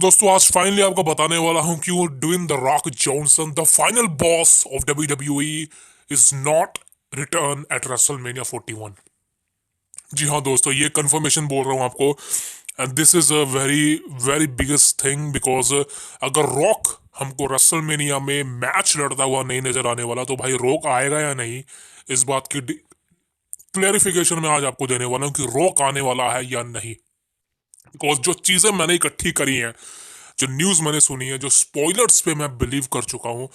दोस्तों आज फाइनली आपको बताने वाला हूं कि वो Dwayne the Rock Johnson the final boss of WWE is not return at WrestleMania 41। जी हाँ दोस्तों, ये कंफर्मेशन बोल रहा हूं आपको, and this is a very very biggest thing because अगर रॉक हमको रेसलमेनिया में मैच लड़ता हुआ नहीं नजर आने वाला तो भाई रॉक आएगा या नहीं, इस बात की क्लेरिफिकेशन मैं आज आपको देने वाला हूँ कि रॉक आने वाला है या नहीं। बिकॉज जो चीजें मैंने इकट्ठी करी हैं, जो न्यूज मैंने सुनी है, जो स्पॉयलर्स पे मैं बिलीव कर चुका हूं,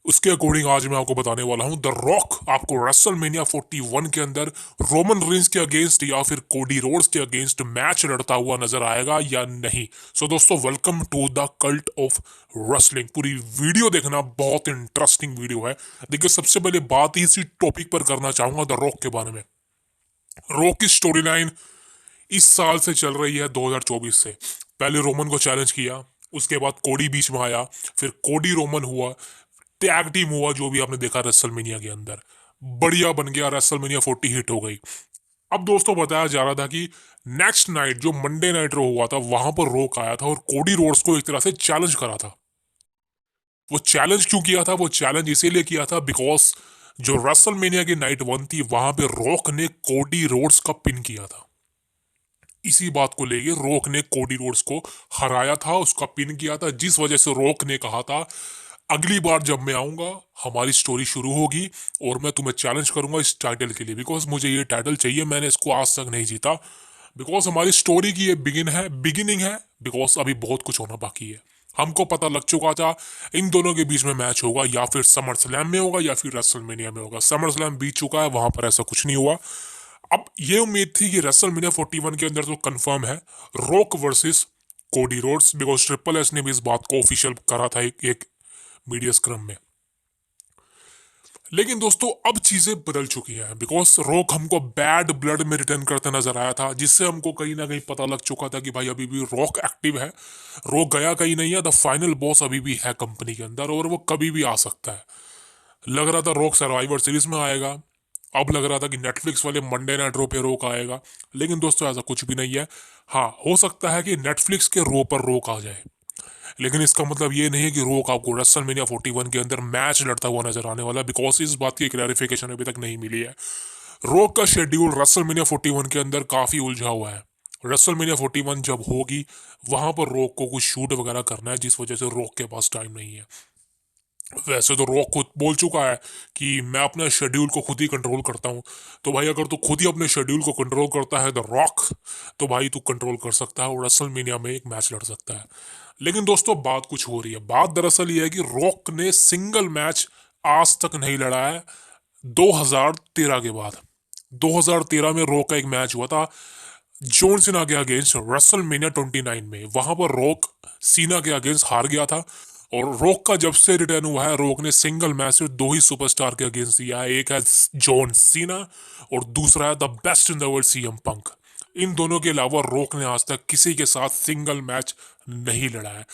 उसके अकॉर्डिंग आज मैं आपको बताने वाला हूं द रॉक आपको रेसलमेनिया 41 के अंदर रोमन रेंज के अगेंस्ट या फिर कोडी रोड्स के अगेंस्ट मैच लड़ता हुआ नजर आएगा या नहीं। सो दोस्तों, welcome to the cult of wrestling. पूरी वीडियो देखना, बहुत इंटरेस्टिंग वीडियो है। देखिए, सबसे पहले बात इसी टॉपिक पर करना चाहूंगा द रॉक के बारे में। रॉक की स्टोरी लाइन इस साल से चल रही है 2024 से। पहले रोमन को चैलेंज किया, उसके बाद कोडी बीच में आया, फिर कोडी रोमन हुआ, टैग टीम हुआ, जो भी आपने देखा रेसलमेनिया के अंदर बढ़िया बन गया। रेसलमेनिया 40 हिट हो गई। अब दोस्तों बताया जा रहा था कि नेक्स्ट नाइट जो मंडे नाइट रो हुआ था वहां पर रोक आया था और कोडी रोड्स को एक तरह से चैलेंज करा था। वो चैलेंज क्यों किया था? वो चैलेंज इसीलिए किया था बिकॉज जो रेसलमेनिया की नाइट 1 थी वहां पे रॉक ने कोडी रोड्स का पिन किया था। इसी बात को लेके रॉक ने कोडी रोड्स को हराया था, उसका पिन किया था, जिस वजह से रॉक ने कहा था अगली बार जब मैं आऊंगा हमारी स्टोरी शुरू होगी और मैं तुम्हें चैलेंज करूंगा इस टाइटल के लिए, बिकॉज मुझे ये टाइटल चाहिए, मैंने इसको आज तक नहीं जीता। बिकॉज हमारी स्टोरी की ये बिगिनिंग है, बिकॉज अभी बहुत कुछ होना बाकी है। हमको पता लग चुका था इन दोनों के बीच में मैच होगा, या फिर समर स्लैम में होगा या फिर रेसलमेनिया में होगा। समर स्लैम बीत चुका है, वहां पर ऐसा कुछ नहीं हुआ। अब ये उम्मीद थी कि रेसलमेनिया 41 के अंदर तो कंफर्म है rock versus Cody Rhodes, because triple H ने भी इस बात को ऑफिशियल करा था एक मीडिया स्क्रम में। लेकिन दोस्तों अब चीजें बदल चुकी हैं, बिकॉज रॉक हमको बैड ब्लड में रिटर्न करते नजर आया था, जिससे हमको कहीं ना कहीं पता लग चुका था कि भाई अभी भी रॉक एक्टिव है, रॉक गया कहीं नहीं है, द फाइनल बॉस अभी भी है कंपनी के अंदर और वो कभी भी आ सकता है। लग रहा था रॉक सर्वाइवर सीरीज में आएगा, अब लग रहा था कि नेटफ्लिक्स वाले मंडे नाइट रो पे रोक आएगा, लेकिन दोस्तों ऐसा कुछ भी नहीं है। हाँ, हो सकता है कि नेटफ्लिक्स के रो पर रोक आ जाए, लेकिन इसका मतलब ये नहीं है कि रोक आपको रेसलमेनिया 41 के अंदर मैच लड़ता हुआ नजर आने वाला, बिकॉज इस बात की क्लैरिफिकेशन अभी तक नहीं मिली है। रोक का शेड्यूल रेसलमेनिया 41 के अंदर काफी उलझा हुआ है। रेसलमेनिया 41 जब होगी वहां पर रोक को कुछ शूट वगैरह करना है, जिस वजह से रोक के पास टाइम नहीं है। वैसे तो रॉक खुद बोल चुका है कि मैं अपने शेड्यूल को खुद ही कंट्रोल करता हूँ। तो भाई अगर तू खुद ही अपने शेड्यूल को कंट्रोल करता है द रॉक, तो भाई तू कंट्रोल कर सकता है और रेसलमेनिया में एक मैच लड़ सकता है। लेकिन दोस्तों बात कुछ हो रही है। बात दरअसल ये है कि रॉक ने सिंगल मैच आज तक नहीं लड़ा है 2013 के बाद। 2013 में रॉक का एक मैच हुआ था जॉन सीना के अगेंस्ट रेसलमेनिया 29 में, वहां पर रॉक सीना के अगेंस्ट हार गया था। और रॉक का जब से रिटर्न हुआ है, रॉक ने सिंगल मैच सिर्फ दो ही सुपरस्टार के अगेंस्ट दिया है, एक है जॉन सीना और दूसरा है the best in the world CM Punk. इन दोनों के अलावा रॉक ने आज तक किसी के साथ सिंगल मैच नहीं लड़ा है।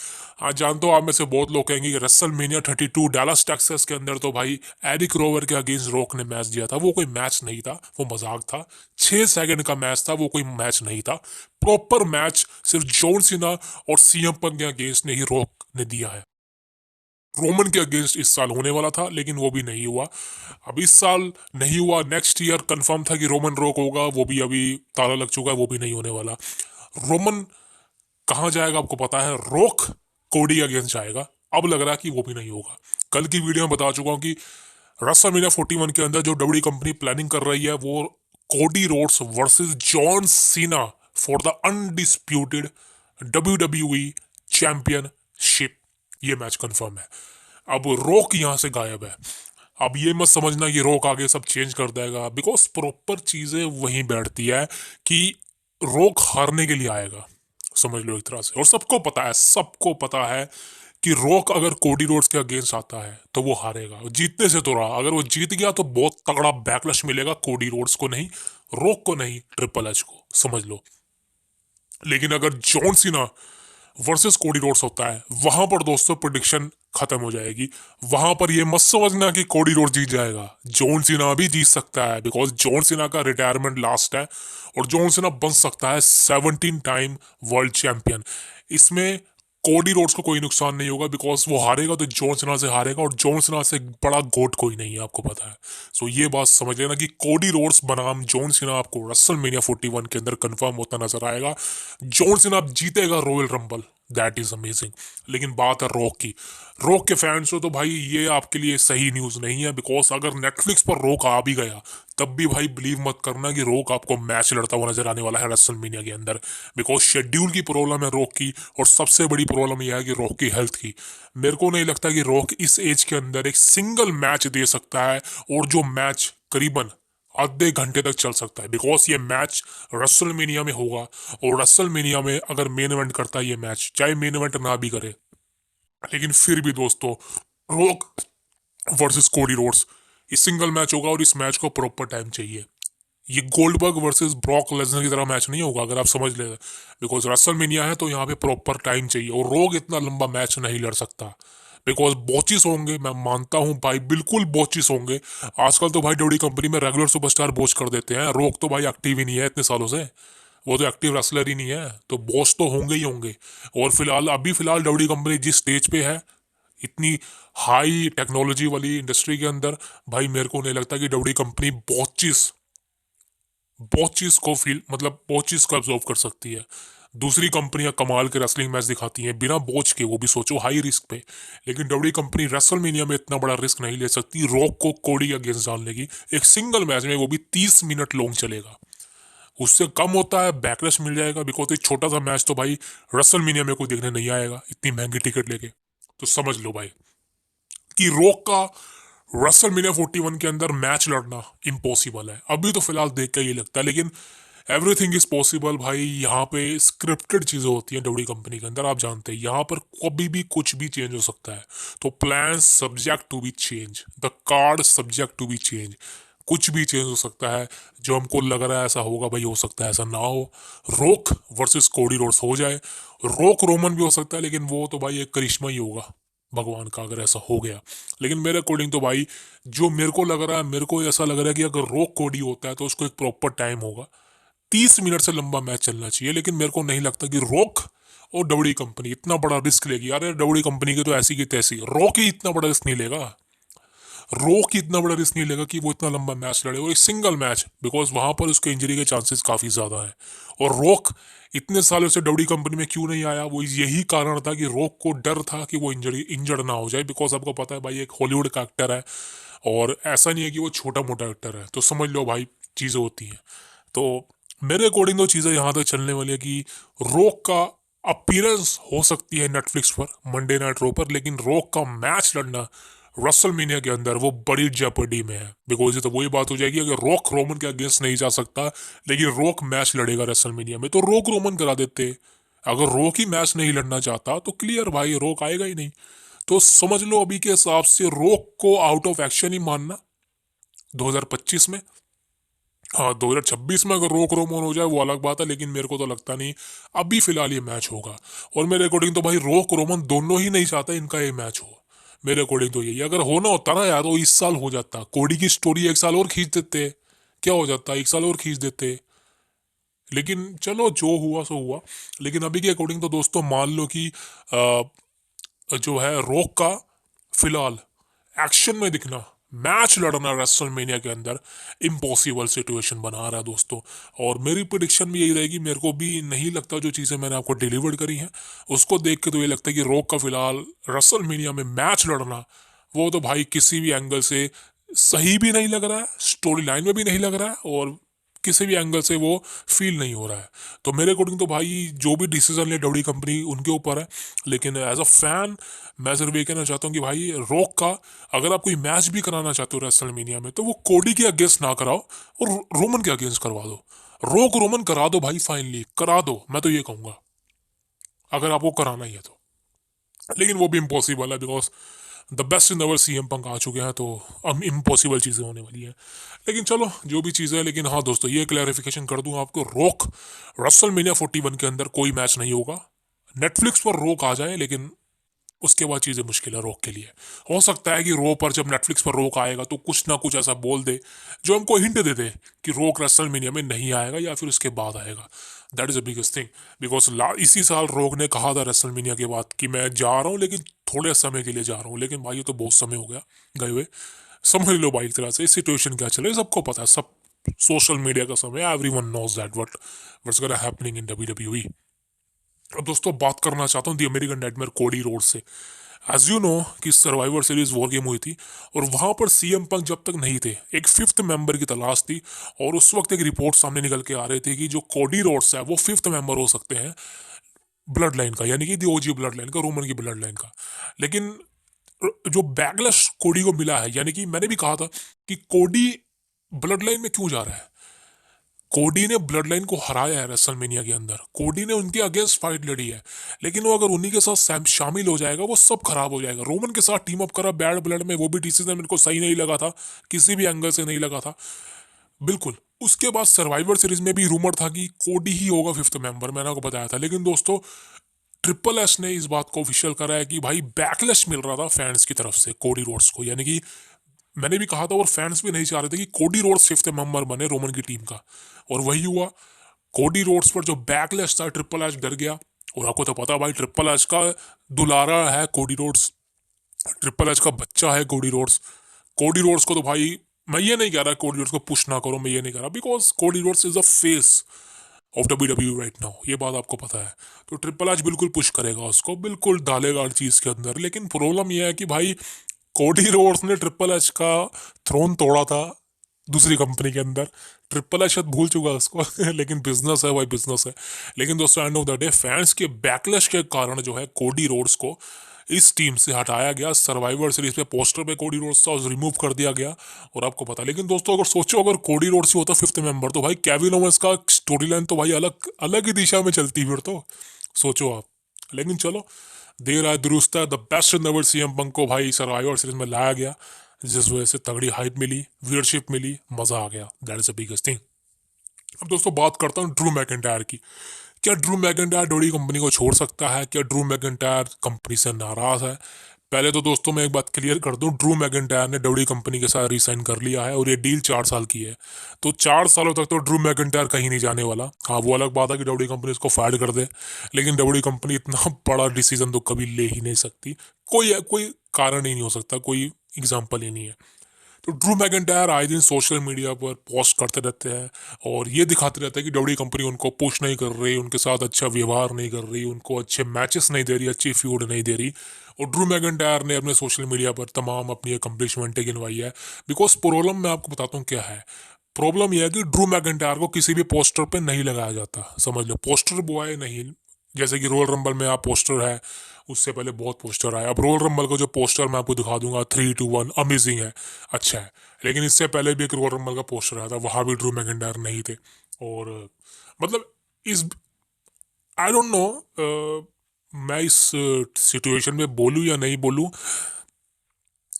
आज जानते हो आप में से बहुत लोग कहेंगे कि रेसलमेनिया 32 डैलस टेक्सास के अंदर तो भाई एरिक रोवर के अगेंस्ट रॉक ने मैच दिया था, वो कोई मैच नहीं था, वो मजाक था। 6 सेकंड का मैच था, वो कोई मैच नहीं था। प्रॉपर मैच सिर्फ जॉन सीना और सीएम पंक के अगेंस्ट ने ही रॉक ने दिया है। रोमन के अगेंस्ट इस साल होने वाला था, लेकिन वो भी नहीं हुआ। अब इस साल नहीं हुआ, नेक्स्ट ईयर कंफर्म था कि रोमन रॉक होगा, वो भी अभी ताला लग चुका है, वो भी नहीं होने वाला। रोमन कहाँ जाएगा आपको पता है? रॉक कोडी अगेंस्ट जाएगा। अब लग रहा है कि वो भी नहीं होगा। कल की वीडियो में बता चुका हूँ कि रेसलमेनिया 41 के अंदर जो डब्ल्यू कंपनी प्लानिंग कर रही है वो Cody Rhodes versus John Cena for the undisputed WWE championship, ये मैच कंफर्म है। अब रॉक यहां से गायब है। अब ये मत समझना कि रॉक आगे सब चेंज कर देगा, बिकॉज प्रॉपर चीजें वहीं बैठती है कि रॉक हारने के लिए आएगा, समझ लो एक तरह से। और सबको पता है कि रॉक अगर कोडी रोड्स के अगेंस्ट आता है तो वो हारेगा। जीतने से तो रहा, अगर वो जीत गया तो बहुत तगड़ा बैकलश मिलेगा कोडी रोड्स को नहीं, रॉक को नहीं, ट्रिपल एच को, समझ लो। लेकिन अगर John Cena versus Cody Rhodes होता है, वहां पर दोस्तों प्रिडिक्शन खत्म हो जाएगी। वहां पर ये मत समझना कि कोडी रोड जीत जाएगा, जॉन सीना भी जीत सकता है, बिकॉज जॉन सीना का रिटायरमेंट लास्ट है और जॉन सीना बन सकता है 17 टाइम वर्ल्ड चैंपियन। इसमें कोडी रोड्स को कोई नुकसान नहीं होगा, बिकॉज वो हारेगा तो जॉन सीना से हारेगा, और जॉन सीना से बड़ा गोट कोई नहीं है, आपको पता है। सो ये बात समझ लेना कि कोडी रोड्स बनाम जॉन सीना आपको रेसलमेनिया 41 के अंदर कंफर्म होता नजर आएगा। जॉन सीना अब जीतेगा royal rumble, that is amazing. लेकिन बात है रॉक की। रॉक के फैंस हो तो भाई ये आपके लिए सही न्यूज नहीं है, बिकॉज अगर नेटफ्लिक्स पर रॉक आ भी गया तब भी भाई बिलीव मत करना कि रॉक आपको मैच लड़ता हुआ नजर आने वाला है रेसलमेनिया के अंदर, बिकॉज शेड्यूल की प्रॉब्लम है रॉक की, और सबसे बड़ी प्रॉब्लम यह है कि रॉक की हेल्थ की। मेरे को नहीं लगता कि रॉक इस एज के अंदर एक सिंगल मैच दे सकता है, और जो मैच करीबन आधे घंटे तक चल सकता है, बिकॉज ये मैच रेसलमेनिया में होगा, और रेसलमेनिया में अगर मेन इवेंट करता है ये मैच, चाहे मेन इवेंट ना भी करे, लेकिन फिर भी दोस्तों रॉक वर्सेस कोडी रोड्स ये सिंगल मैच होगा, और इस मैच को प्रॉपर टाइम चाहिए। ये गोल्डबर्ग वर्सेस ब्रॉक लेसनर की तरह मैच नहीं होगा, अगर आप समझ ले, बिकॉज रेसलमेनिया है तो यहाँ पे प्रॉपर टाइम चाहिए, और रोग इतना लंबा मैच नहीं लड़ सकता, बिकॉज बॉचिस होंगे। मैं मानता हूँ भाई, बिल्कुल बॉचिस होंगे। आजकल तो भाई डब्ल्यू कंपनी में रेगुलर सुपरस्टार बॉच कर देते हैं, रोग तो भाई एक्टिव ही नहीं है इतने सालों से, वो तो एक्टिव रेसलर ही नहीं है, तो बॉस तो होंगे ही होंगे। और फिलहाल अभी फिलहाल डब्ल्यू कंपनी जिस स्टेज पे है, इतनी हाई टेक्नोलॉजी वाली इंडस्ट्री के अंदर, भाई मेरे को नहीं लगता कि डब्ल्यू कंपनी बहुत चीज को फील मतलब बहुत चीज को ऑब्जर्व कर सकती है। दूसरी कंपनियां कमाल के रेसलिंग मैच दिखाती हैं बिना बोझ के, वो भी सोचो हाई रिस्क पे, लेकिन डब्ल्यू कंपनी रेसलमेनिया में इतना बड़ा रिस्क नहीं ले सकती रॉक को कोडी के अगेंस्ट डालने की, एक सिंगल मैच में, वो भी 30 मिनट लॉन्ग चलेगा। उससे कम होता है बैकलैश मिल जाएगा, बिकॉज एक छोटा सा मैच तो भाई रेसलमेनिया में कोई देखने नहीं आएगा इतनी महंगी टिकट लेके। तो समझ लो भाई कि रॉक का रेसलमेनिया 41 के अंदर मैच लड़ना इम्पॉसिबल है, अभी तो फिलहाल देख के ये लगता है, लेकिन एवरीथिंग इज पॉसिबल भाई। यहाँ पे स्क्रिप्टेड चीजें होती हैं डब्ल्यू कंपनी के अंदर, आप जानते हैं यहाँ पर कभी भी कुछ भी चेंज हो सकता है। तो plan subject to be change, the card subject to be change, कुछ भी चेंज हो सकता है। जो हमको लग रहा है ऐसा होगा भाई, हो सकता है ऐसा ना हो। रॉक वर्सेस कोडी रोड्स हो जाए, रॉक रोमन भी हो सकता है, लेकिन वो तो भाई एक करिश्मा ही होगा भगवान का अगर ऐसा हो गया। लेकिन मेरे अकॉर्डिंग तो भाई जो मेरे को लग रहा है, मेरे को ऐसा लग रहा है कि अगर रॉक कोडी होता है तो उसको एक प्रॉपर टाइम होगा, 30 मिनट से लंबा मैच चलना चाहिए। लेकिन मेरे को नहीं लगता कि रॉक और डब्ल्यू कंपनी इतना बड़ा रिस्क लेगी। यार डब्ल्यू कंपनी की तो ऐसी की तैसी, रॉक ही इतना बड़ा रिस्क नहीं लेगा, रॉक इतना बड़ा रिस्क नहीं लेगा कि वो इतना लंबा मैच लड़े, और एक सिंगल मैच, बिकॉज वहां पर उसके इंजरी के चांसेस काफी ज्यादा है। और रॉक इतने सालों से डब्ल्यू कंपनी में क्यों नहीं आया, वो यही कारण था कि रॉक को डर था कि वो इंजर्ड ना हो जाए, बिकॉज आपको पता है भाई एक हॉलीवुड का एक्टर है, और ऐसा नहीं है कि वो छोटा मोटा एक्टर है, तो समझ लो भाई चीजें होती हैं। तो मेरे अकॉर्डिंग तो चीजें यहाँ तक चलने वाली है कि रॉक का अपीयरेंस हो सकती है नेटफ्लिक्स पर मंडे नाइट रो पर, लेकिन रॉक का मैच लड़ना रेसलमेनिया के अंदर वो बड़ी जेपर्डी में है, बिकॉज ये तो वही बात हो जाएगी, अगर रॉक रोमन के अगेंस्ट नहीं जा सकता लेकिन रॉक मैच लड़ेगा रेसलमेनिया में, तो रॉक रोमन करा देते। अगर रॉक ही मैच नहीं लड़ना चाहता तो क्लियर भाई रॉक आएगा ही नहीं। तो समझ लो अभी के हिसाब से रॉक को आउट ऑफ एक्शन ही मानना 2025 में। हाँ 2026 में अगर रोक रोमन हो जाए वो अलग बात है, लेकिन मेरे को तो लगता नहीं अभी फिलहाल ये मैच होगा। और मेरे अकॉर्डिंग तो भाई रोक रोमन दोनों ही नहीं चाहता इनका ये मैच हो। मेरे अकॉर्डिंग तो यही, अगर होना होता ना यार तो इस साल हो जाता, कोडी की स्टोरी एक साल और खींच देते, क्या हो जाता, एक साल और खींच देते। लेकिन चलो जो हुआ सो हुआ। लेकिन अभी के अकॉर्डिंग तो दोस्तों मान लो कि जो है रॉक का फिलहाल एक्शन में दिखना, मैच लड़ना रेसलमेनिया के अंदर इम्पॉसिबल सिचुएशन बना रहा है दोस्तों। और मेरी प्रिडिक्शन भी यही रहेगी, मेरे को भी नहीं लगता जो चीज़ें मैंने आपको डिलीवर्ड करी हैं उसको देख के तो ये लगता है कि रॉक का फिलहाल रेसलमेनिया में मैच लड़ना वो तो भाई किसी भी एंगल से सही भी नहीं लग रहा है, स्टोरी लाइन में भी नहीं लग रहा है, और किसी भी एंगल से वो फील नहीं हो रहा है। तो मेरे अकॉर्डिंग तो भाई जो भी डिसीजन ले डब्ल्यू कंपनी उनके ऊपर है, लेकिन एज अ फैन मैं सिर्फ ये कहना चाहता हूँ कि भाई रॉक का अगर आप कोई मैच भी कराना चाहते हो रेसलमेनिया में तो वो कोडी के अगेंस्ट ना कराओ और रोमन के अगेंस्ट करवा दो। रॉक रोमन करा दो भाई, फाइनली करा दो, मैं तो ये कहूँगा अगर आपको कराना ही है तो। लेकिन वो भी इम्पॉसिबल है, because the best in our CM पंक आ चुके हैं, तो अब इम्पॉसिबल चीज़ें होने वाली हैं। लेकिन चलो जो भी चीज़ है, लेकिन हाँ दोस्तों ये क्लैरिफिकेशन कर दूं आपको, रॉक रेसलमेनिया 41 के अंदर कोई मैच नहीं होगा। नेटफ्लिक्स पर रॉक आ जाए, लेकिन उसके बाद चीज़ें मुश्किल है रॉक के लिए। हो सकता है कि रो पर जब नेटफ्लिक्स पर रॉक आएगा तो कुछ ना कुछ ऐसा बोल दे जो हमको हिंट दे दे कि रॉक रेसलमेनिया में नहीं आएगा या फिर उसके बाद आएगा। That is a biggest thing, because इसी साल रॉक ने कहा था रेसलमेनिया के बाद कि मैं जा रहा हूँ लेकिन थोड़े समय के लिए जा रहा हूँ, लेकिन भाई ये तो बहुत समय हो गया गए हुए। समझ लो भाई एक तरह से सिचुएशन क्या चल रही है सबको पता है, सब सोशल मीडिया का समय, everyone knows that what's gonna happening in WWE. अब दोस्तों बात करना चाहता हूँ the American nightmare Cody Rhodes से। एज यू नो कि सर्वाइवर सीरीज वॉर गेम हुई थी और वहां पर सीएम पंक जब तक नहीं थे एक फिफ्थ मेंबर की तलाश थी, और उस वक्त एक रिपोर्ट सामने निकल के आ रही थी कि जो कोडी रोड्स है वो फिफ्थ मेंबर हो सकते हैं ब्लड लाइन का, यानी कि दी ओजी ब्लड लाइन का, रोमन की ब्लड लाइन का। लेकिन जो बैकलैश कोडी को मिला है, यानी कि मैंने भी कहा था कि कोडी ब्लड लाइन में क्यों जा रहा है, कोडी ने ब्लड लाइन को हराया है रेसलमेनिया के अंदर, कोडी ने उनके अगेंस्ट फाइट लड़ी है, लेकिन वो अगर उन्हीं के साथ शामिल हो जाएगा वो सब खराब हो जाएगा। रोमन के साथ टीम अप करा बैड ब्लड में, वो भी डिसीजन मेरे को सही नहीं लगा था, किसी भी एंगल से नहीं लगा था बिल्कुल। उसके बाद सर्वाइवर सीरीज में भी रूमर था कि कोडी ही होगा फिफ्थ मेंबर, मैंने आपको बताया था। लेकिन दोस्तों ट्रिपल एस ने इस बात को ऑफिशियल करा है कि भाई बैकलैश मिल रहा था फैंस की तरफ से कोडी रोड्स को, यानी कि मैंने भी कहा था और फैंस भी नहीं चाह रहे थे कि कोडी रोड्स फिफ्थ मेंबर बने रोमन की टीम का, और वही हुआ। कोडी रोड्स पर जो बैकलैश था ट्रिपल एच डर गया, और आपको तो पता भाई ट्रिपल एच का दुलारा है कोडी रोड्स, ट्रिपल एच का बच्चा है कोडी रोड्स। कोडी रोड्स को तो भाई मैं ये नहीं कह रहा कोडी रोड्स को पुश ना करो, मैं ये नहीं कह रहा, because Cody Rhodes is a face of WWE right now, ये बात आपको पता है। तो ट्रिपल एच बिल्कुल पुश करेगा उसको, बिल्कुल डालेगा हर चीज़ के अंदर। लेकिन प्रॉब्लम यह है कि भाई कोडी रोड्स ने ट्रिपल एच का थ्रोन तोड़ा था दूसरी कंपनी के अंदर, ट्रिपल एच शायद भूल चुका है उसको लेकिन बिजनेस है भाई, बिजनेस है। लेकिन दोस्तों end of the day fans के बैकलैश के कारण जो है कोडी रोड्स को इस टीम से हटाया गया। सर्वाइवर सीरीज पे पोस्टर पे कोडी रोड्स था, रिमूव कर दिया गया, और आपको पता। लेकिन दोस्तों अगर सोचो अगर कोडी रोड्स ही होता फिफ्थ मेंबर तो भाई केविन ओवेंस का स्टोरी लाइन तो भाई अलग अलग ही दिशा में चलती फिर तो, सोचो आप। लेकिन चलो देर आए दुरुस्त है, the best in the world CM पंक को भाई सर्वाइवर सीरीज में लाया गया, जिस वजह से तगड़ी हाइप मिली, वीरशिप मिली, मजा आ गया। That is the biggest thing. अब दोस्तों बात करता हूँ ड्रू मैकिंटायर की। क्या ड्रू मैकिंटायर डोडी कंपनी को छोड़ सकता है? क्या ड्रू मैकिंटायर कंपनी से नाराज है? पहले तो दोस्तों मैं एक बात क्लियर कर दूं, ड्रू मैकिंटायर ने डोडी कंपनी के साथ रिसाइन कर लिया है और ये डील 4 साल की है, तो 4 सालों तक तो ड्रू मैकिंटायर कहीं नहीं जाने वाला। हाँ वो अलग बात है कि डोडी कंपनी इसको फायर कर दे, लेकिन डोडी कंपनी इतना बड़ा डिसीजन तो कभी ले ही नहीं सकती, कोई कोई कारण ही नहीं हो सकता, कोई एग्जाम्पल ही नहीं है। तो ड्रू मैकिंटायर आए दिन सोशल मीडिया पर पोस्ट करते रहते हैं और ये दिखाते रहते हैं कि डब्ल्यू कंपनी उनको पुश नहीं कर रही, उनके साथ अच्छा व्यवहार नहीं कर रही, उनको अच्छे मैचेस नहीं दे रही, अच्छी फ्यूड नहीं दे रही। और ड्रू मैकिंटायर ने अपने सोशल मीडिया पर तमाम अपनी अकम्पलिशमेंटें गिनवाई है। बिकॉज प्रॉब्लम मैं आपको बताता हूँ क्या है। प्रॉब्लम यह है कि ड्रू मैकिंटायर को किसी भी पोस्टर पे नहीं लगाया जाता, समझ लो पोस्टर बॉय नहीं। जैसे कि रोयल रंबल में आप पोस्टर है, उससे पहले बहुत पोस्टर आया। अब रोयल रंबल का जो पोस्टर मैं आपको दिखा दूंगा 3-2-1 अमेजिंग है, अच्छा है। लेकिन इससे पहले भी एक रोयल रंबल का पोस्टर आया था, वहां भी ड्रू मैकिंटायर नहीं थे। और मतलब इस आई डोंट नो मैं इस सिचुएशन में बोलूं या नहीं बोलूं,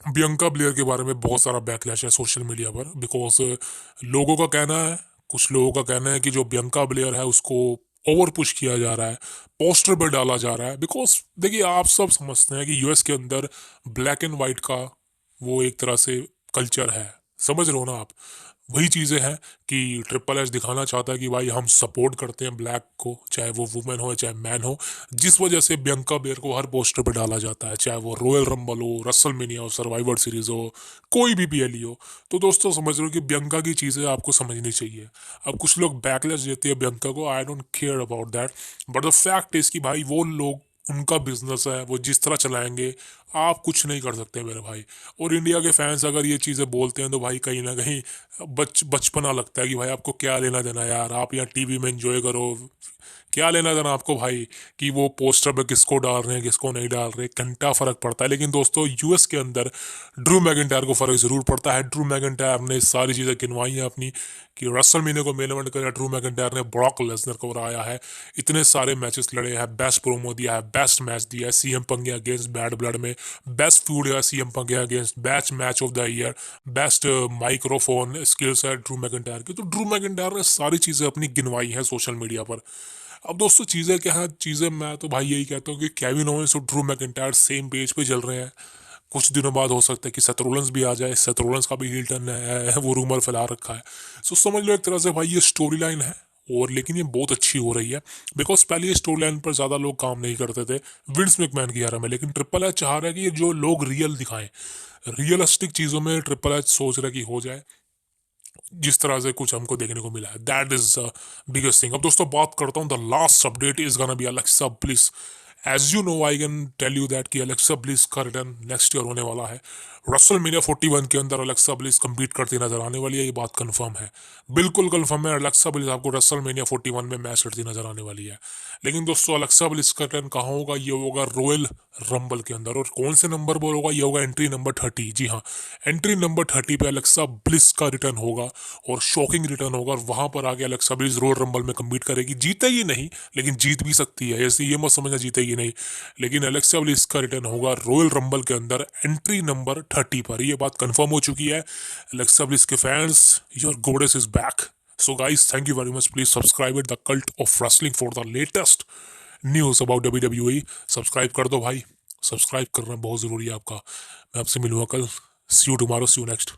बियंका ब्लेयर के बारे में बहुत सारा बैकलैश है सोशल मीडिया पर। बिकॉज लोगों का कहना है, कुछ लोगों का कहना है कि जो बियंका ब्लेयर है उसको ओवर पुश किया जा रहा है, पोस्टर पर डाला जा रहा है। बिकॉज देखिए आप सब समझते हैं कि यूएस के अंदर ब्लैक एंड वाइट का वो एक तरह से कल्चर है, समझ रहे हो ना आप। वही चीज़ें हैं कि ट्रिपल एच दिखाना चाहता है कि भाई हम सपोर्ट करते हैं ब्लैक को, चाहे वो वुमेन हो चाहे मैन हो, जिस वजह से बियंका बेयर को हर पोस्टर पे डाला जाता है, चाहे वो रॉयल रंबल हो, रसलमेनिया हो, सर्वाइवर सीरीज हो, कोई भी पीएलई हो। तो दोस्तों समझ रहे हो कि बियंका की चीज़ें आपको समझनी चाहिए। अब कुछ लोग बैकलेस देते हैं बियंका को, I don't care about that, but the fact is कि भाई वो लोग, उनका बिजनेस है, वो जिस तरह चलाएंगे, आप कुछ नहीं कर सकते मेरे भाई। और इंडिया के फैंस अगर ये चीज़ें बोलते हैं तो भाई कहीं ना कहीं बचपना लगता है कि भाई आपको क्या लेना देना यार, आप यहाँ टीवी में एंजॉय करो, क्या लेना देना आपको भाई कि वो पोस्टर पे किसको डाल रहे हैं किसको नहीं डाल रहे, घंटा फर्क पड़ता है। लेकिन दोस्तों यूएस के अंदर ड्रू मैकिंटायर को फर्क जरूर पड़ता है। ड्रू मैकिंटायर ने सारी चीज़ें गिनवाई हैं अपनी कि रेसलमेनिया को मेन इवेंट करा ड्रू मैकिंटायर ने, ब्रॉक लेसनर को हराया है, इतने सारे मैचेस लड़े हैं, बेस्ट प्रोमो दिया है, बेस्ट मैच दिया है CM Punk against bad blood में, बेस्ट फ्यूड है CM Punk against, best match of the year, best microphone skills है ड्रू मैकिंटायर की। तो ड्रू मैकिंटायर ने सारी चीज़ें अपनी गिनवाई है सोशल मीडिया पर। अब दोस्तों चीज़ें क्या है, चीज़ें मैं तो भाई यही कहता हूँ कि केविन ओवेंस और ड्रू मैकिंटायर सेम पेज पे चल रहे हैं। कुछ दिनों बाद हो सकता है कि सेथ रोलिंस भी आ जाए, सेथ रोलिंस का भी हील टर्न है, वो रूमर फैला रखा है। सो समझ लो एक तरह से भाई ये स्टोरी लाइन है, और लेकिन ये बहुत अच्छी हो रही है। बिकॉज पहले ये स्टोरी लाइन पर ज़्यादा लोग काम नहीं करते थे विंस मैकमैन की एरा में, लेकिन ट्रिपल एच चाह रहा है कि ये जो लोग रियल दिखाएं, रियलिस्टिक चीज़ों में ट्रिपल एच सोच रहा है कि हो जाए जिस तरह से कुछ हमको देखने को मिला है। That is biggest thing. अब दोस्तों बात करता हूँ, the last update is gonna be Alexa Bliss. As you know I can tell you that कि अलेक्सा ब्लिस का रिटर्न नेक्स्ट ईयर होने वाला है। रसलमेनिया 41 के अंदर अलेक्सा ब्लिस compete करती नजर आने वाली है, ये बात कंफर्म है, बिल्कुल कंफर्म है। अलेक्सा ब्लिस आपको रसलमेनिया 41 में मैच करती नजर आने वाली है। लेकिन दोस्तों अलेक्सा ब्लिस का रिटर्न कहाँ होगा, ये होगा रॉयल रंबल के अंदर। और कौन से नंबर पर होगा, ये होगा एंट्री नंबर 30। जी हाँ, एंट्री नंबर 30 पे अलेक्सा ब्लिस का रिटर्न होगा, और शॉकिंग रिटर्न होगा। और वहां पर आगे अलेक्सा ब्लिस रॉयल रंबल में कम्पीट करेगी। जीतेगी नहीं, लेकिन जीत भी सकती है, ऐसे ये मत समझना जीतेगी नहीं। लेकिन अलेक्सा ब्लिस का रिटर्न होगा रॉयल रंबल के अंदर एंट्री नंबर 30 पर। ये बात कंफर्म हो चुकी है। अलेक्सा ब्लिस के fans, your गोडेस is back. So guys, thank you very much. Please subscribe it the cult of wrestling for the latest news about WWE। Subscribe कर दो भाई, सब्सक्राइब करना बहुत जरूरी है आपका। मैं आपसे मिलूंगा कल। See you tomorrow, see you next.